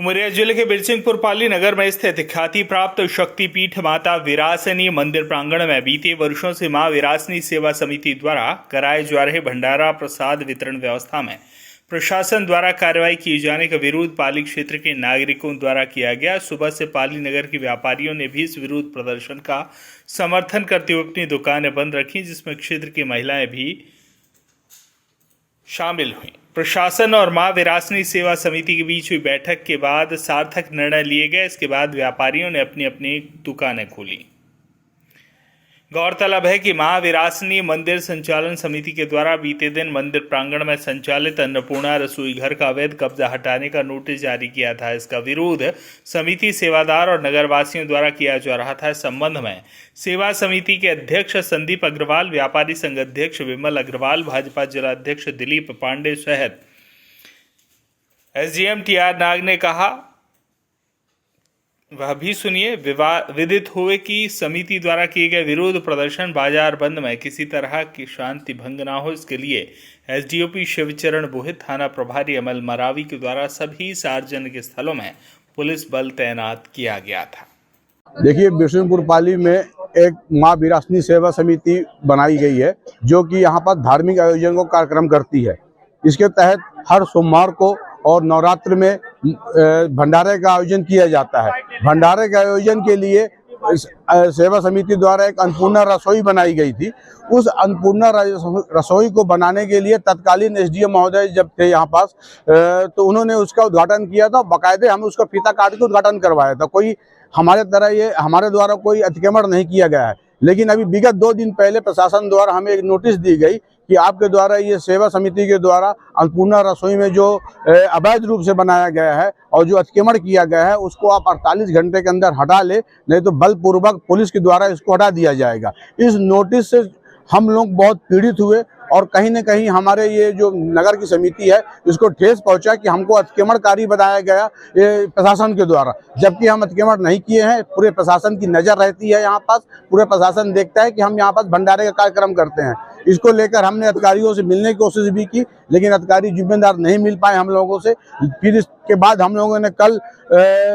उमरिया जिले के बिरसिंहपुर पाली नगर में स्थित ख्याति प्राप्त शक्तिपीठ माता विरासनी मंदिर प्रांगण में बीते वर्षों से मां विरासनी सेवा समिति द्वारा कराए जा रहे भंडारा प्रसाद वितरण व्यवस्था में प्रशासन द्वारा कार्रवाई किए जाने का विरोध पाली क्षेत्र के नागरिकों द्वारा किया गया। सुबह से पाली नगर के व्यापारियों ने भी इस विरोध प्रदर्शन का समर्थन करते हुए अपनी दुकानें बंद रखी, जिसमें क्षेत्र की महिलाएं भी शामिल हुई। प्रशासन और मां विरासनी सेवा समिति के बीच हुई बैठक के बाद सार्थक निर्णय लिए गए। इसके बाद व्यापारियों ने अपनी अपनी दुकानें खोली। गौरतलब है कि मां विरासनी मंदिर संचालन समिति के द्वारा बीते दिन मंदिर प्रांगण में संचालित अन्नपूर्णा रसोई घर का अवैध कब्जा हटाने का नोटिस जारी किया था। इसका विरोध समिति सेवादार और नगरवासियों द्वारा किया जा रहा था। इस संबंध में सेवा समिति के अध्यक्ष संदीप अग्रवाल, व्यापारी संघ अध्यक्ष विमल अग्रवाल, भाजपा जिला अध्यक्ष दिलीप पांडे सहित एसडीएम टीआर नाग ने कहा, वह भी सुनिए। विदित हुए कि समिति द्वारा किए गए विरोध प्रदर्शन बाजार बंद में किसी तरह की शांति भंग ना हो, इसके लिए एसडीओपी शिवचरण बोहित, थाना प्रभारी अमल मरावी के द्वारा सभी सार्वजनिक स्थलों में पुलिस बल तैनात किया गया था। देखिए, बिरसिंहपुर पाली में एक मां विरासनी सेवा समिति बनाई गई है जो कि यहाँ पर धार्मिक आयोजनों का कार्यक्रम करती है। इसके तहत हर सोमवार को और नवरात्र में भंडारे का आयोजन किया जाता है। भंडारे के आयोजन के लिए सेवा समिति द्वारा एक अन्नपूर्णा रसोई बनाई गई थी। उस अन्नपूर्णा रसोई को बनाने के लिए तत्कालीन एसडीएम महोदय जब थे यहाँ पास, तो उन्होंने उसका उद्घाटन किया था। बाकायदे हम उसका फीता काट के उद्घाटन करवाया था। कोई हमारे तरह ये हमारे द्वारा कोई अतिक्रमण नहीं किया गया है। लेकिन अभी विगत 2 दिन पहले प्रशासन द्वारा हमें एक नोटिस दी गई कि आपके द्वारा ये सेवा समिति के द्वारा अन्नपूर्णा रसोई में जो अवैध रूप से बनाया गया है और जो अतिक्रमण किया गया है उसको आप 48 घंटे के अंदर हटा ले, नहीं तो बलपूर्वक पुलिस के द्वारा इसको हटा दिया जाएगा। इस नोटिस से हम लोग बहुत पीड़ित हुए और कहीं न कहीं हमारे ये जो नगर की समिति है इसको ठेस पहुंचा कि हमको अतिक्रमणकारी बताया गया ये प्रशासन के द्वारा, जबकि हम अतिक्रमण नहीं किए हैं। पूरे प्रशासन की नज़र रहती है यहाँ पास, पूरे प्रशासन देखता है कि हम यहाँ पास भंडारे का कार्यक्रम करते हैं। इसको लेकर हमने अधिकारियों से मिलने की कोशिश भी की, लेकिन अधिकारी जिम्मेदार नहीं मिल पाए हम लोगों से। फिर इसके बाद हम लोगों ने कल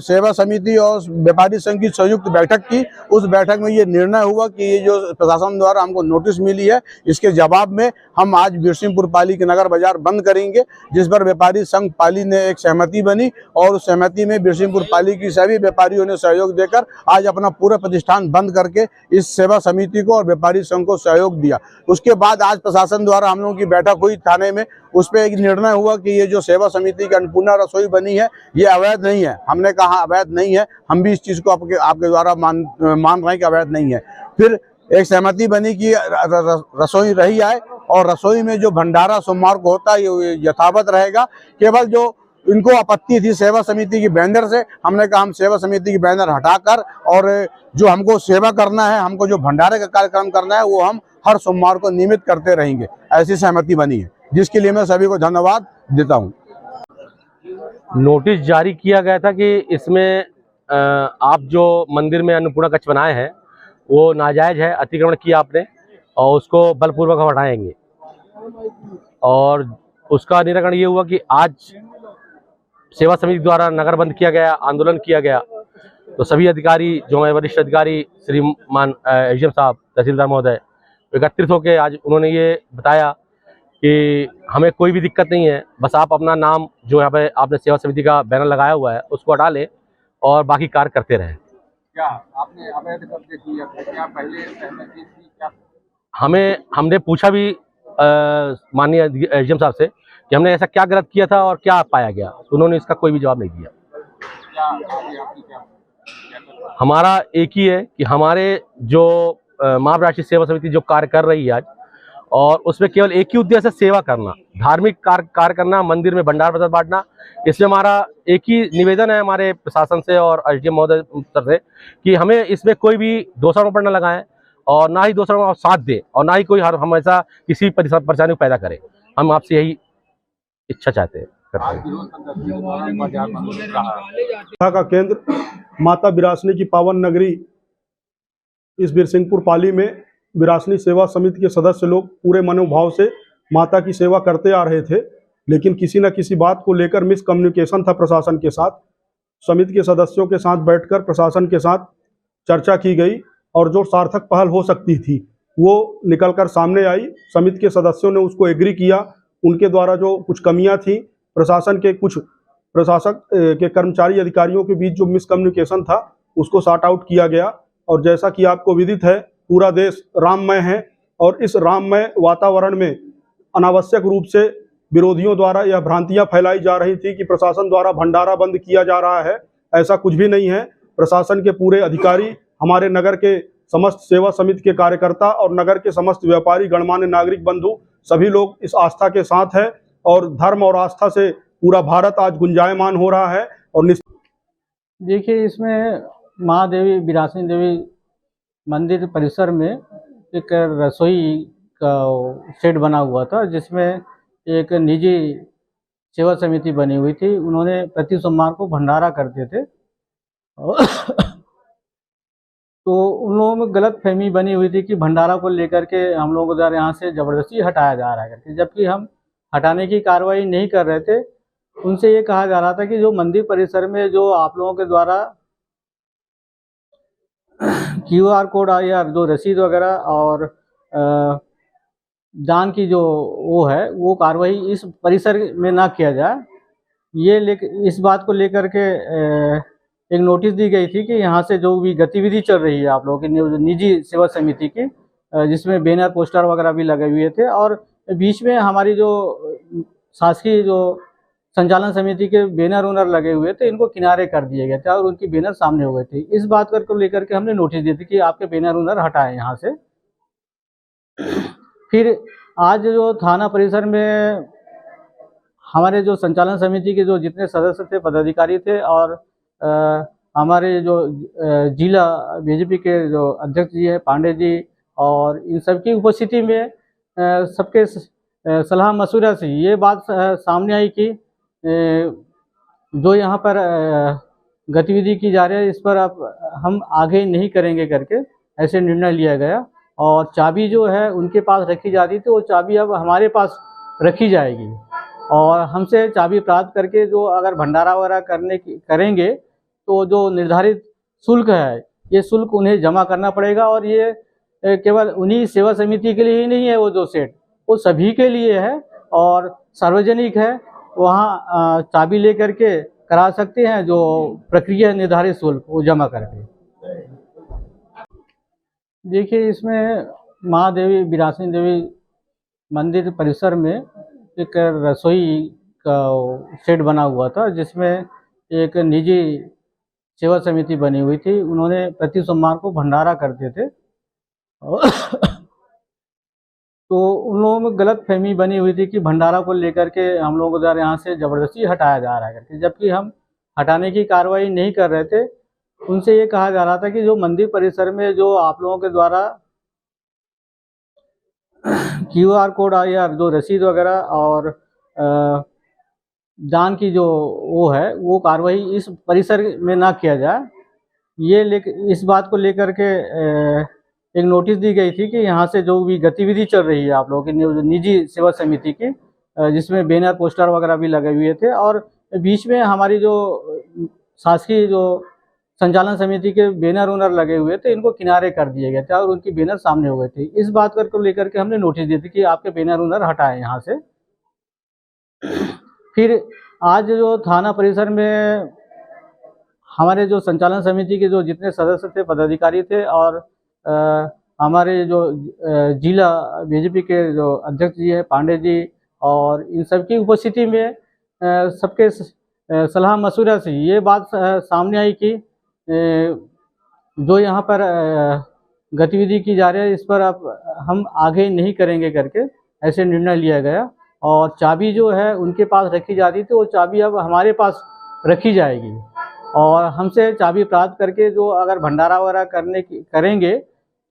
सेवा समिति और व्यापारी संघ की संयुक्त बैठक की। उस बैठक में ये निर्णय हुआ कि ये जो प्रशासन द्वारा हमको नोटिस मिली है, इसके जवाब में हम आज बिरसिंहपुर पाली के नगर बाजार बंद करेंगे, जिस पर व्यापारी संघ पाली ने एक सहमति बनी और उस सहमति में बिरसिंहपुर पाली की सभी व्यापारियों ने सहयोग देकर आज अपना पूरा प्रतिष्ठान बंद करके इस सेवा समिति को और व्यापारी संघ को सहयोग दिया। उसके बाद आज प्रशासन द्वारा हम लोगों की बैठक हुई थाने में, उस पर एक निर्णय हुआ कि ये जो सेवा समिति की अन्नपूर्णा रसोई बनी है ये अवैध नहीं है। हमने कहा अवैध नहीं है, हम भी इस चीज़ को आपके द्वारा मान रहे हैं कि अवैध नहीं है। फिर एक सहमति बनी कि रसोई रही आए और रसोई में जो भंडारा सोमवार को होता है ये यथावत रहेगा। केवल जो इनको आपत्ति थी सेवा समिति की बैनर से, हमने कहा हम सेवा समिति की बैनर हटाकर और जो हमको सेवा करना है, हमको जो भंडारे का कार्यक्रम करना है वो हम हर सोमवार को नियमित करते रहेंगे। ऐसी सहमति बनी है, जिसके लिए मैं सभी को धन्यवाद देता हूँ। नोटिस जारी किया गया था कि इसमें आप जो मंदिर में अन्नपूर्णा कक्ष बनाए हैं वो नाजायज है, अतिक्रमण किया आपने और उसको बलपूर्वक हम हटाएंगे। और उसका निराकरण ये हुआ कि आज सेवा समिति द्वारा नगर बंद किया गया, आंदोलन किया गया। तो सभी अधिकारी जो हमारे वरिष्ठ अधिकारी श्रीमान एसडीएम साहब, तहसीलदार महोदय एकत्रित होकर आज उन्होंने ये बताया कि हमें कोई भी दिक्कत नहीं है, बस आप अपना नाम जो यहाँ पे आपने सेवा समिति का बैनर लगाया हुआ है उसको हटा लें और बाकी कार्य करते रहें। क्या आपने अवैध कब्जे किए? क्या पहले सहमति थी? क्या हमने पूछा भी माननीय एसडीएम साहब से कि हमने ऐसा क्या गलत किया था और क्या पाया गया, तो उन्होंने इसका कोई भी जवाब नहीं दिया। हमारा एक ही है कि हमारे जो मां विरासनी सेवा समिति जो कार्य कर रही है आज, और उसमें केवल एक ही उद्देश्य है सेवा करना, धार्मिक कार्य करना, मंदिर में भंडार प्रसाद बांटना। इसमें हमारा एक ही निवेदन है हमारे प्रशासन से और एसडीएम महोदय से कि हमें इसमें कोई भी दोषारोपण न लगाएं और ना ही दोषारोपण साथ दें और ना ही कोई हमेशा किसी परेशानी को पैदा करे। हम आपसे यही इच्छा चाहते हैं। का केंद्र माता विरासनी की पावन नगरी इस बिरसिंहपुर पाली में विरासनी सेवा समिति के सदस्य लोग पूरे मनोभाव से माता की सेवा करते आ रहे थे, लेकिन किसी न किसी बात को लेकर मिसकम्युनिकेशन था प्रशासन के साथ। समिति के सदस्यों के साथ बैठकर प्रशासन के साथ चर्चा की गई और जो सार्थक पहल हो सकती थी वो निकलकर सामने आई। समिति के सदस्यों ने उसको एग्री किया। उनके द्वारा जो कुछ कमियां थी, प्रशासन के कुछ प्रशासक के कर्मचारी अधिकारियों के बीच जो मिसकम्युनिकेशन था उसको सॉर्ट आउट किया गया। और जैसा कि आपको विदित है, पूरा देश राममय है और इस राममय वातावरण में अनावश्यक रूप से विरोधियों द्वारा यह भ्रांतियां फैलाई जा रही थी कि प्रशासन द्वारा भंडारा बंद किया जा रहा है। ऐसा कुछ भी नहीं है। प्रशासन के पूरे अधिकारी, हमारे नगर के समस्त सेवा समिति के कार्यकर्ता और नगर के समस्त व्यापारी, गणमान्य नागरिक बंधु सभी लोग इस आस्था के साथ है और धर्म और आस्था से पूरा भारत आज गुंजायमान हो रहा है। और देखिए, इसमें महादेवी विरासनी देवी मंदिर परिसर में एक रसोई का शेड बना हुआ था, जिसमें एक निजी सेवा समिति बनी हुई थी। उन्होंने प्रति सोमवार को भंडारा करते थे तो उन लोगों में गलत फहमी बनी हुई थी कि भंडारा को लेकर के हम लोगों को द्वारा यहाँ से ज़बरदस्ती हटाया जा रहा है करके, जबकि हम हटाने की कार्रवाई नहीं कर रहे थे। उनसे ये कहा जा रहा था कि जो मंदिर परिसर में जो आप लोगों के द्वारा QR कोड या जो रसीद वगैरह और दान की जो वो है, वो कार्रवाई इस परिसर में ना किया जाए। इस बात को लेकर के एक नोटिस दी गई थी कि यहाँ से जो भी गतिविधि चल रही है आप लोगों की निजी सेवा समिति की, जिसमें बैनर पोस्टर वगैरह भी लगे हुए थे और बीच में हमारी जो शासकीय जो संचालन समिति के बैनर उनर लगे हुए थे, इनको किनारे कर दिए गए थे और उनकी बैनर सामने हो गए थे। इस बात को लेकर के हमने नोटिस दी थी कि आपके बैनर उनर हटाएं यहाँ से। फिर आज जो थाना परिसर में हमारे जो संचालन समिति के जो जितने सदस्य थे, पदाधिकारी थे और हमारे जो जिला बीजेपी के जो अध्यक्ष जी हैं, पांडे जी, और इन सबकी उपस्थिति में सबके सलाह मशवरा से ये बात सामने आई कि जो यहाँ पर गतिविधि की जा रही है, इस पर हम आगे नहीं करेंगे करके ऐसे निर्णय लिया गया। और चाबी जो है उनके पास रखी जाती थी, वो चाबी अब हमारे पास रखी जाएगी और हमसे चाबी प्राप्त करके जो अगर भंडारा वगैरह करेंगे तो जो निर्धारित शुल्क है, ये शुल्क उन्हें जमा करना पड़ेगा। और ये केवल उन्हीं सेवा समिति के लिए ही नहीं है, वो जो सेट वो सभी के लिए है और सार्वजनिक है। वहाँ चाबी लेकर के करा सकते हैं, जो प्रक्रिया निर्धारित शुल्क वो जमा करके। देखिए, इसमें महादेवी विरासनी देवी मंदिर परिसर में एक रसोई का शेड बना हुआ था, जिसमें एक निजी सेवा समिति बनी हुई थी। उन्होंने प्रति सोमवार को भंडारा करते थे तो उन लोगों में गलत फहमी बनी हुई थी कि भंडारा को लेकर के हम लोगों को द्वारा यहाँ से ज़बरदस्ती हटाया जा रहा है करके, जबकि हम हटाने की कार्रवाई नहीं कर रहे थे। उनसे ये कहा जा रहा था कि जो मंदिर परिसर में जो आप लोगों के द्वारा QR कोड या जो रसीद वगैरह और दान की जो वो है, वो कार्रवाई इस परिसर में ना किया जाए। इस बात को लेकर के एक नोटिस दी गई थी कि यहाँ से जो भी गतिविधि चल रही है आप लोगों की निजी सेवा समिति की, जिसमें बैनर पोस्टर वगैरह भी लगे हुए थे और बीच में हमारी जो शासकीय जो संचालन समिति के बैनर उनर लगे हुए थे, इनको किनारे कर दिए गए थे और उनकी बैनर सामने हो गए थे। इस बात को लेकर के हमने नोटिस दी थी कि आपके बैनर उनर हटाएं यहाँ से। फिर आज जो थाना परिसर में हमारे जो संचालन समिति के जो जितने सदस्य थे, पदाधिकारी थे और हमारे जो जिला बीजेपी के जो अध्यक्ष जी हैं, पांडे जी, और इन सबकी उपस्थिति में सबके सलाह मशवरा से ये बात सामने आई कि जो यहाँ पर गतिविधि की जा रही है, इस पर हम आगे नहीं करेंगे करके ऐसे निर्णय लिया गया। और चाबी जो है उनके पास रखी जाती थी, वो चाबी अब हमारे पास रखी जाएगी और हमसे चाबी प्राप्त करके जो अगर भंडारा वगैरह करेंगे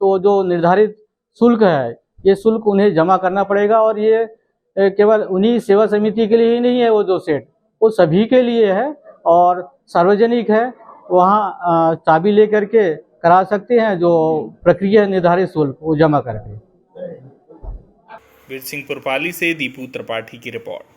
तो जो निर्धारित शुल्क है, ये शुल्क उन्हें जमा करना पड़ेगा। और ये केवल उन्हीं सेवा समिति के लिए ही नहीं है, वो जो सेट वो सभी के लिए है और सार्वजनिक है। वहाँ चाबी लेकर के करा सकते हैं, जो प्रक्रिया निर्धारित शुल्क वो जमा करके। वीरसिंहपुर पाली से दीपू त्रिपाठी की रिपोर्ट।